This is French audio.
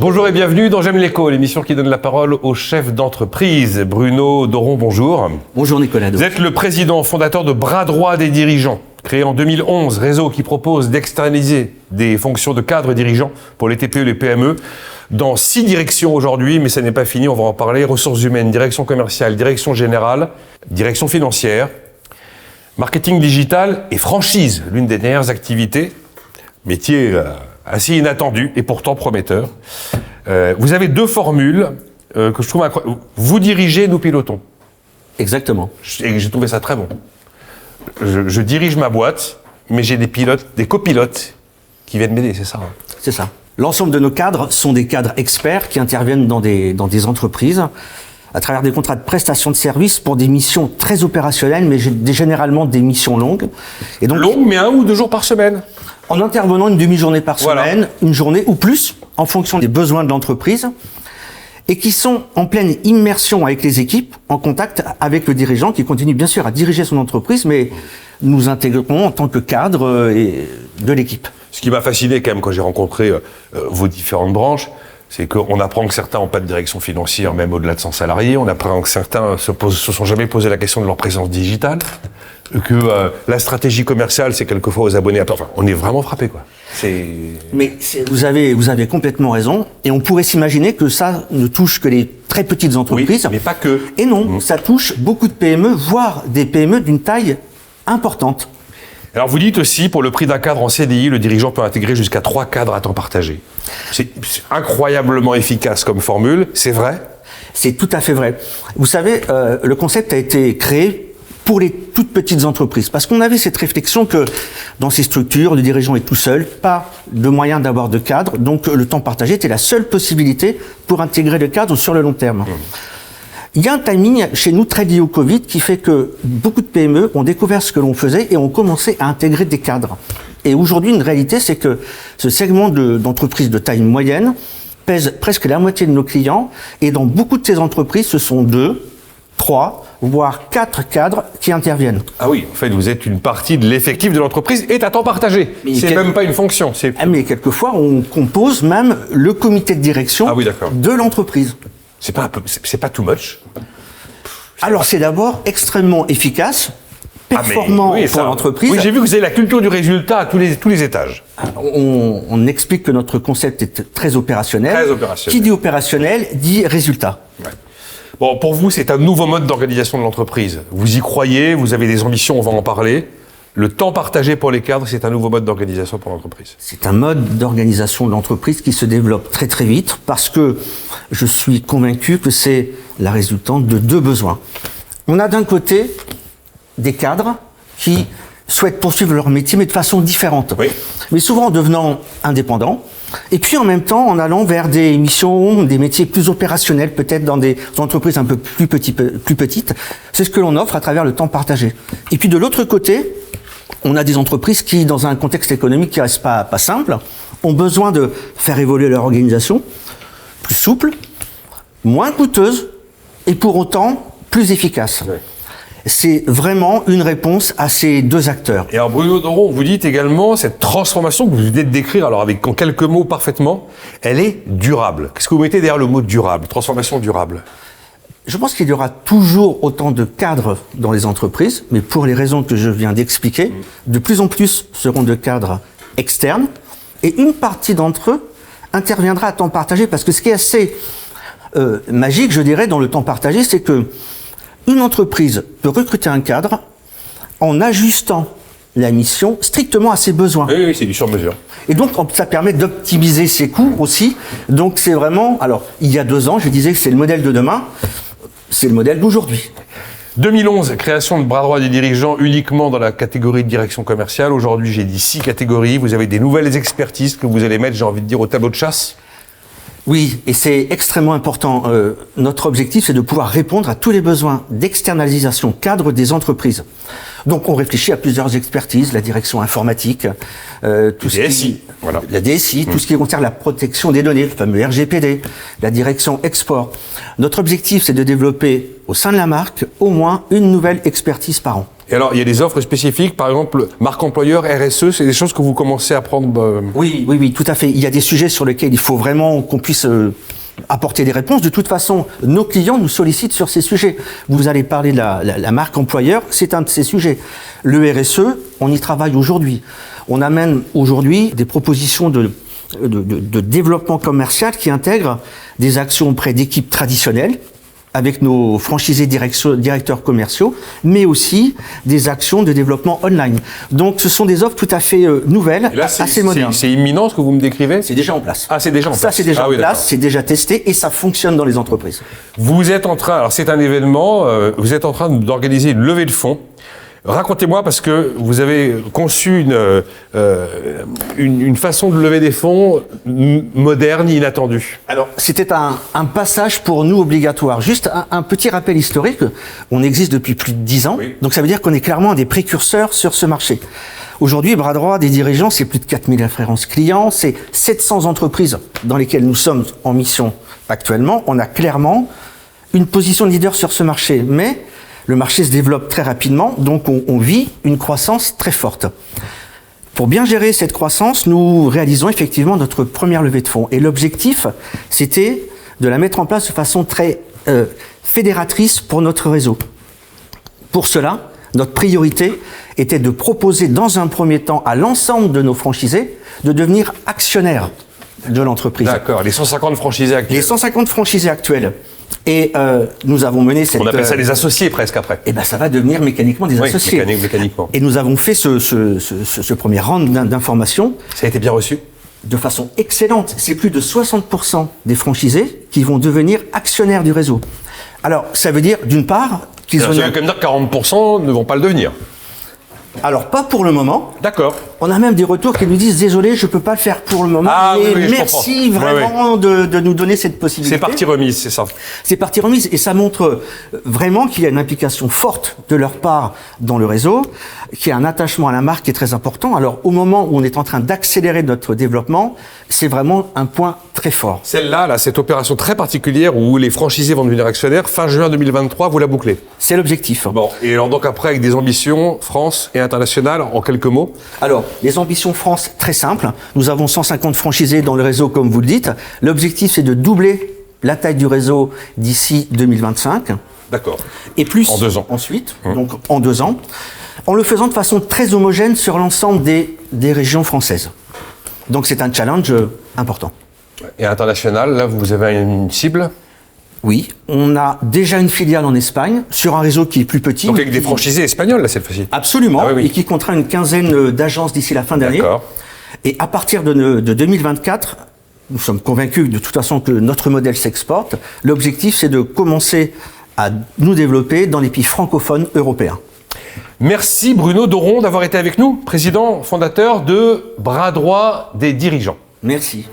Bonjour et bienvenue dans J'aime l'écho, l'émission qui donne la parole aux chefs d'entreprise. Bruno Doron, bonjour. Bonjour Nicolas. Vous êtes le président fondateur de Bras droit des dirigeants, créé en 2011, réseau qui propose d'externaliser des fonctions de cadre dirigeants pour les TPE et les PME dans 6 directions aujourd'hui, mais ça n'est pas fini, on va en parler. Ressources humaines, direction commerciale, direction générale, direction financière, marketing digital et franchise, l'une des dernières activités, métier assez inattendu et pourtant prometteur. Vous avez 2 formules que je trouve incroyables. Vous dirigez, nous pilotons. Exactement. Et j'ai trouvé ça très bon. Je dirige ma boîte, mais j'ai des pilotes, des copilotes qui viennent m'aider, c'est ça hein? C'est ça. L'ensemble de nos cadres sont des cadres experts qui interviennent dans des entreprises à travers des contrats de prestation de services pour des missions très opérationnelles, mais généralement des missions longues. Et donc, longues, mais 1 ou 2 jours par semaine. En intervenant une demi-journée par semaine, une journée ou plus, en fonction des besoins de l'entreprise, et qui sont en pleine immersion avec les équipes, en contact avec le dirigeant, qui continue bien sûr à diriger son entreprise, mais nous intégrons en tant que cadre de l'équipe. Ce qui m'a fasciné quand même quand j'ai rencontré vos différentes branches, c'est qu'on apprend que certains n'ont pas de direction financière, même au-delà de 100 salariés. On apprend que certains se sont jamais posé la question de leur présence digitale. Que la stratégie commerciale, c'est quelquefois aux abonnés. Enfin, on est vraiment frappé, quoi. Vous avez complètement raison. Et on pourrait s'imaginer que ça ne touche que les très petites entreprises. Oui, mais pas que. Et non, ça touche beaucoup de PME, voire des PME d'une taille importante. Alors vous dites aussi, pour le prix d'un cadre en CDI, le dirigeant peut intégrer jusqu'à 3 cadres à temps partagé. C'est incroyablement efficace comme formule, c'est vrai ? C'est tout à fait vrai. Vous savez, le concept a été créé pour les toutes petites entreprises, parce qu'on avait cette réflexion que dans ces structures, le dirigeant est tout seul, pas de moyen d'avoir de cadre, donc le temps partagé était la seule possibilité pour intégrer le cadre sur le long terme. Il y a un timing chez nous très lié au Covid qui fait que beaucoup de PME ont découvert ce que l'on faisait et ont commencé à intégrer des cadres. Et aujourd'hui, une réalité, c'est que ce segment d'entreprises de taille moyenne pèse presque la moitié de nos clients. Et dans beaucoup de ces entreprises, ce sont 2, 3, voire 4 cadres qui interviennent. Ah oui, en fait, vous êtes une partie de l'effectif de l'entreprise est à temps partagé. C'est même pas une fonction. Mais quelquefois, on compose même le comité de direction de l'entreprise. C'est pas too much. Alors c'est d'abord extrêmement efficace, performant pour l'entreprise. Oui, j'ai vu que vous avez la culture du résultat à tous les étages. On explique que notre concept est très opérationnel. Très opérationnel. Qui dit opérationnel dit résultat. Ouais. Bon, pour vous, c'est un nouveau mode d'organisation de l'entreprise. Vous y croyez, vous avez des ambitions, on va en parler. Le temps partagé pour les cadres, c'est un nouveau mode d'organisation pour l'entreprise. C'est un mode d'organisation de l'entreprise qui se développe très très vite parce que je suis convaincu que c'est la résultante de 2 besoins. On a d'un côté des cadres qui souhaitent poursuivre leur métier mais de façon différente. Oui. Mais souvent en devenant indépendants et puis en même temps en allant vers des missions, des métiers plus opérationnels, peut-être dans des entreprises un peu plus petites. C'est ce que l'on offre à travers le temps partagé. Et puis de l'autre côté, on a des entreprises qui, dans un contexte économique qui reste pas simple, ont besoin de faire évoluer leur organisation, plus souple, moins coûteuse et pour autant plus efficace. Ouais. C'est vraiment une réponse à ces 2 acteurs. Et alors Bruno Doron, vous dites également, cette transformation que vous venez de décrire, alors en quelques mots parfaitement, elle est durable. Qu'est-ce que vous mettez derrière le mot durable, transformation durable ? Je pense qu'il y aura toujours autant de cadres dans les entreprises, mais pour les raisons que je viens d'expliquer, de plus en plus seront de cadres externes, et une partie d'entre eux interviendra à temps partagé, parce que ce qui est assez magique, je dirais, dans le temps partagé, c'est que une entreprise peut recruter un cadre en ajustant la mission strictement à ses besoins. Oui, c'est du sur-mesure. Et donc, ça permet d'optimiser ses coûts aussi. Donc, c'est vraiment... Alors, il y a 2 ans, je disais que c'est le modèle de demain. C'est le modèle d'aujourd'hui. 2011, création de Bras droit des dirigeants uniquement dans la catégorie de direction commerciale. Aujourd'hui, j'ai dit 6 catégories. Vous avez des nouvelles expertises que vous allez mettre, j'ai envie de dire, au tableau de chasse. Oui, et c'est extrêmement important. Notre objectif, c'est de pouvoir répondre à tous les besoins d'externalisation cadre des entreprises. Donc, on réfléchit à plusieurs expertises, la direction informatique, tout ce DSI, voilà. La DSI, tout ce qui concerne la protection des données, le fameux RGPD, la direction export. Notre objectif, c'est de développer au sein de la marque au moins une nouvelle expertise par an. Et alors, il y a des offres spécifiques, par exemple, marque employeur, RSE, c'est des choses que vous commencez à prendre... Oui, tout à fait. Il y a des sujets sur lesquels il faut vraiment qu'on puisse apporter des réponses. De toute façon, nos clients nous sollicitent sur ces sujets. Vous allez parler de la marque employeur, c'est un de ces sujets. Le RSE, on y travaille aujourd'hui. On amène aujourd'hui des propositions de développement commercial qui intègrent des actions auprès d'équipes traditionnelles, avec nos franchisés directeurs commerciaux, mais aussi des actions de développement online. Donc ce sont des offres tout à fait nouvelles, là, assez modernes. C'est imminent ce que vous me décrivez? C'est déjà en place. Ah, c'est déjà en place. Ça, c'est déjà en place, c'est déjà testé et ça fonctionne dans les entreprises. Vous êtes en train, alors c'est un événement, vous êtes en train d'organiser une levée de fonds. Racontez-moi, parce que vous avez conçu une façon de lever des fonds moderne, inattendue. Alors, c'était un passage pour nous obligatoire. Juste un petit rappel historique. On existe depuis plus de 10 ans. Oui. Donc, ça veut dire qu'on est clairement un des précurseurs sur ce marché. Aujourd'hui, bras droit des dirigeants, c'est plus de 4000 références clients, c'est 700 entreprises dans lesquelles nous sommes en mission actuellement. On a clairement une position de leader sur ce marché. Mais le marché se développe très rapidement, donc on vit une croissance très forte. Pour bien gérer cette croissance, nous réalisons effectivement notre première levée de fonds. Et l'objectif, c'était de la mettre en place de façon très fédératrice pour notre réseau. Pour cela, notre priorité était de proposer dans un premier temps à l'ensemble de nos franchisés de devenir actionnaires de l'entreprise. D'accord, les 150 franchisés actuels. Les 150 franchisés actuels. Et nous avons mené cette... On appelle ça les associés presque après. Et ben ça va devenir mécaniquement des associés. Mécaniquement. Et nous avons fait ce premier round d'informations. Ça a été bien reçu? De façon excellente. C'est plus de 60% des franchisés qui vont devenir actionnaires du réseau. Alors, ça veut dire, d'une part, qu'ils ont... Ça veut quand même dire que 40% ne vont pas le devenir. Alors, pas pour le moment. D'accord. On a même des retours qui nous disent « Désolé, je ne peux pas le faire pour le moment, mais merci vraiment de nous donner cette possibilité. » C'est partie remise, c'est ça. C'est partie remise et ça montre vraiment qu'il y a une implication forte de leur part dans le réseau, qu'il y a un attachement à la marque qui est très important. Alors, au moment où on est en train d'accélérer notre développement, c'est vraiment un point très fort. Celle-là, cette opération très particulière où les franchisés vont devenir actionnaires, fin juin 2023, vous la bouclez? C'est l'objectif. Bon, et alors donc après, avec des ambitions France et internationales, en quelques mots? Alors, les ambitions France, très simples. Nous avons 150 franchisés dans le réseau, comme vous le dites. L'objectif, c'est de doubler la taille du réseau d'ici 2025. D'accord. Et plus en 2 ans. Ensuite, donc en 2 ans, en le faisant de façon très homogène sur l'ensemble des régions françaises. Donc c'est un challenge important. Et international, là, vous avez une cible? Oui, on a déjà une filiale en Espagne, sur un réseau qui est plus petit. Donc avec des franchisés espagnols, là, cette fois-ci? Absolument, et qui comptera une quinzaine d'agences d'ici la fin d'année. D'accord. Et à partir de 2024, nous sommes convaincus de toute façon que notre modèle s'exporte. L'objectif, c'est de commencer à nous développer dans les pays francophones européens. Merci Bruno Doron d'avoir été avec nous, président fondateur de Bras droit des dirigeants. Merci.